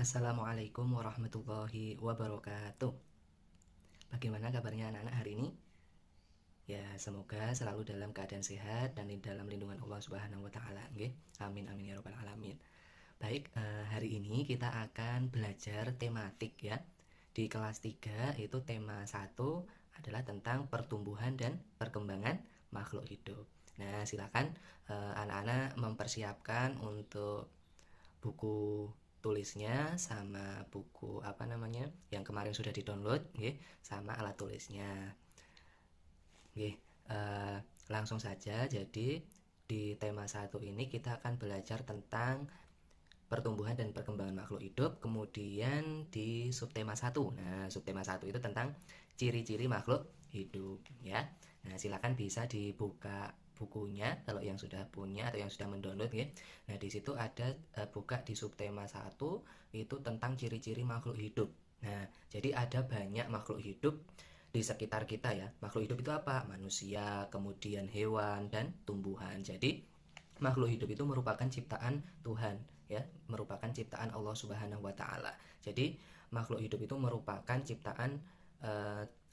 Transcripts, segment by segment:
Assalamualaikum warahmatullahi wabarakatuh. Bagaimana kabarnya anak-anak hari ini? Ya, semoga selalu dalam keadaan sehat dan di dalam lindungan Allah Subhanahu wa taala, nggih. Amin amin ya rabbal alamin. Baik, hari ini kita akan belajar tematik ya. Di kelas 3 itu tema 1 adalah tentang pertumbuhan dan perkembangan makhluk hidup. Nah, silakan anak-anak mempersiapkan untuk buku tulisnya sama buku yang kemarin sudah di-download nggih, sama alat tulisnya. Nggih, langsung saja. Jadi di tema 1 ini kita akan belajar tentang pertumbuhan dan perkembangan makhluk hidup. Kemudian di subtema 1. Nah, subtema 1 itu tentang ciri-ciri makhluk hidup ya. Nah, silakan bisa dibuka bukunya kalau yang sudah punya atau yang sudah mendownload ya. Nah, di situ ada buka di subtema 1 itu tentang ciri-ciri makhluk hidup. Nah, jadi ada banyak makhluk hidup di sekitar kita ya. Makhluk hidup itu apa? Manusia, kemudian hewan dan tumbuhan. Jadi makhluk hidup itu merupakan ciptaan Tuhan ya, merupakan ciptaan Allah Subhanahu wa taala. Jadi makhluk hidup itu merupakan ciptaan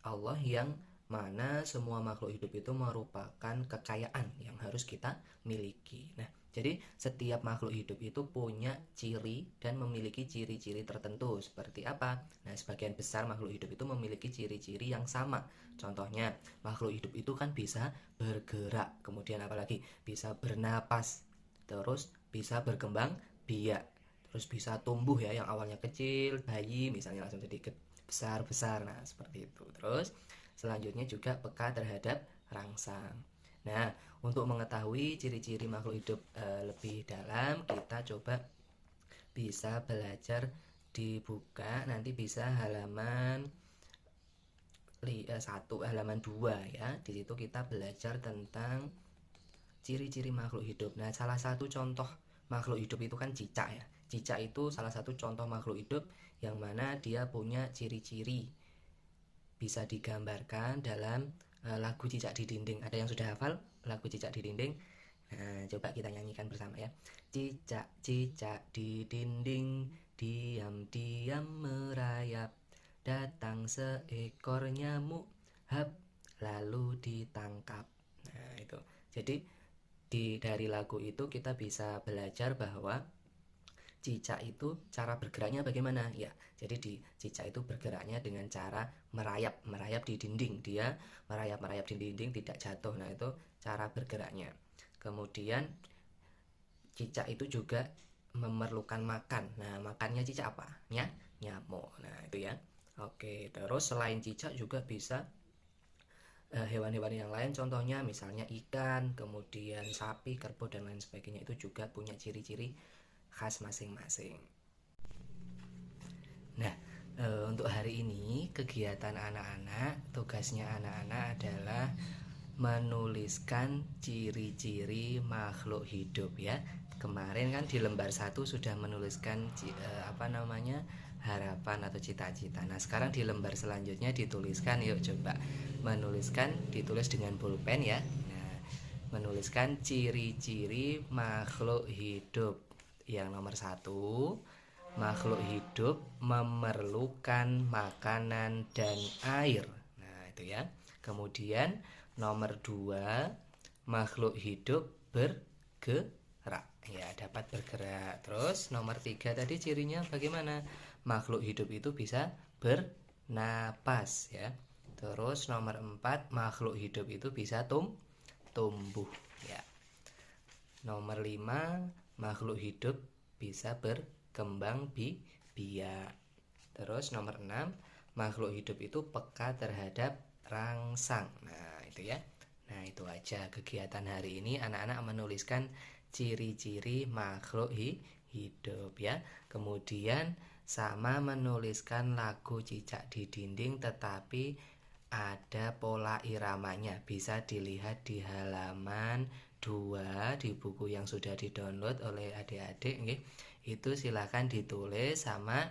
Allah yang mana semua makhluk hidup itu merupakan kekayaan yang harus kita miliki. Nah, jadi setiap makhluk hidup itu punya ciri dan memiliki ciri-ciri tertentu. Seperti apa? Nah, sebagian besar makhluk hidup itu memiliki ciri-ciri yang sama. Contohnya, makhluk hidup itu kan bisa bergerak, kemudian apalagi bisa bernapas, terus bisa berkembang biak, terus bisa tumbuh ya, yang awalnya kecil, bayi misalnya langsung jadi besar-besar. Nah, seperti itu. Terus selanjutnya juga peka terhadap rangsang. Nah, untuk mengetahui ciri-ciri makhluk hidup lebih dalam, kita coba bisa belajar dibuka, nanti bisa halaman 1, halaman 2 ya. Di situ kita belajar tentang ciri-ciri makhluk hidup. Nah, salah satu contoh makhluk hidup itu kan cicak ya. Cicak itu salah satu contoh makhluk hidup yang mana dia punya ciri-ciri bisa digambarkan dalam lagu Cicak di Dinding. Ada yang sudah hafal lagu Cicak di Dinding? Nah, coba kita nyanyikan bersama ya. Cicak-cicak di dinding, diam-diam merayap, datang seekor nyamuk, hap, lalu ditangkap. Nah, itu. Jadi dari lagu itu kita bisa belajar bahwa cicak itu cara bergeraknya bagaimana ya. Jadi di cicak itu bergeraknya dengan cara merayap di dinding. Dia merayap di dinding tidak jatuh. Nah, itu cara bergeraknya. Kemudian cicak itu juga memerlukan makan. Nah, makannya cicak apa? Nyamuk. Nah, itu ya. Oke, terus selain cicak juga bisa hewan-hewan yang lain, contohnya misalnya ikan, kemudian sapi, kerbau dan lain sebagainya, itu juga punya ciri-ciri khas masing-masing. Nah, untuk hari ini kegiatan anak-anak, tugasnya anak-anak adalah menuliskan ciri-ciri makhluk hidup ya. Kemarin kan di lembar 1 sudah menuliskan harapan atau cita-cita. Nah, sekarang di lembar selanjutnya dituliskan, yuk coba menuliskan, ditulis dengan pulpen ya. Nah, menuliskan ciri-ciri makhluk hidup. Yang nomor 1, makhluk hidup memerlukan makanan dan air. Nah, itu ya. Kemudian nomor 2, makhluk hidup bergerak. Ya, dapat bergerak. Terus nomor 3 tadi cirinya bagaimana? Makhluk hidup itu bisa bernapas ya. Terus nomor 4, makhluk hidup itu bisa tumbuh ya. Nomor 5, makhluk hidup bisa berkembang biak. Terus nomor 6, makhluk hidup itu peka terhadap rangsang. Nah, itu ya. Nah, itu aja kegiatan hari ini, anak-anak menuliskan ciri-ciri makhluk hidup ya. Kemudian sama menuliskan lagu Cicak di Dinding, tetapi ada pola iramanya. Bisa dilihat di halaman 2 di buku yang sudah di-download oleh adik-adik nggih. Itu silakan ditulis, sama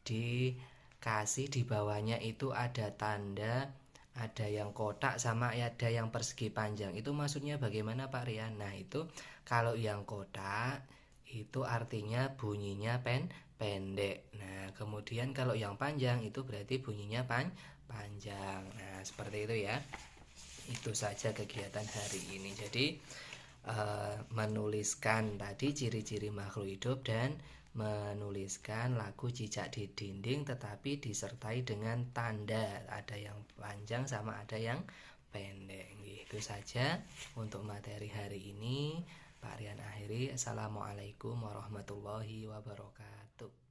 dikasih di bawahnya itu ada tanda, ada yang kotak sama ada yang persegi panjang. Itu maksudnya bagaimana Pak Rian? Nah, itu kalau yang kotak itu artinya bunyinya pendek. kemudian kalau yang panjang itu berarti bunyinya panjang. Nah, seperti itu ya. Itu saja kegiatan hari ini. Jadi menuliskan tadi ciri-ciri makhluk hidup dan menuliskan lagu cicak di dinding, tetapi disertai dengan tanda, ada yang panjang sama ada yang pendek. Itu saja untuk materi hari ini. Pak Rian akhiri. Assalamualaikum warahmatullahi wabarakatuh.